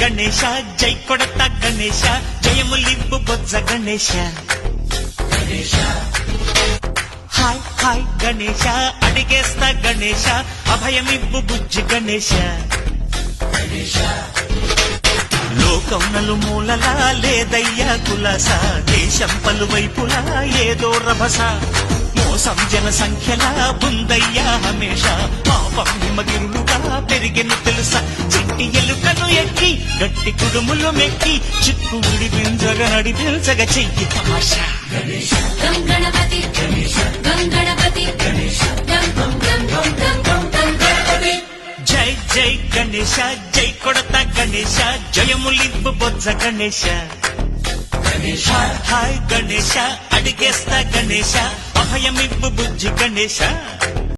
గణేశ జై కొడత గణేశ జయములివ్వు బొజ్జ Ganesha hi hi Ganesha అడిగేస్తా Ganesha అభయమివ్వు బుజ్జి గణేశ లోకం నలుమూలలా లేదయ్యా కులాస దేశం పలువైపులా ఏదో రభస మోసం జన సంఖ్యలా ఉందయ్యా హమేష పాపం హిమగిరులుగా పెరిగెను తెలుసా చిట్టి ఎలుకను ఎక్కి గట్టి కుడుములు మెక్కి చిక్కు విడిపించగా నడిపించగ చెయ్యి తమాషా గణపతి గణపతి జై జై గణేశ జై కొడత గణేశ జయములివ్వు బొజ్జ గణేశ హాయ్ గణేశ అడిగేస్తా గణేశ అభయమివ్వు బుజ్జి గణేశ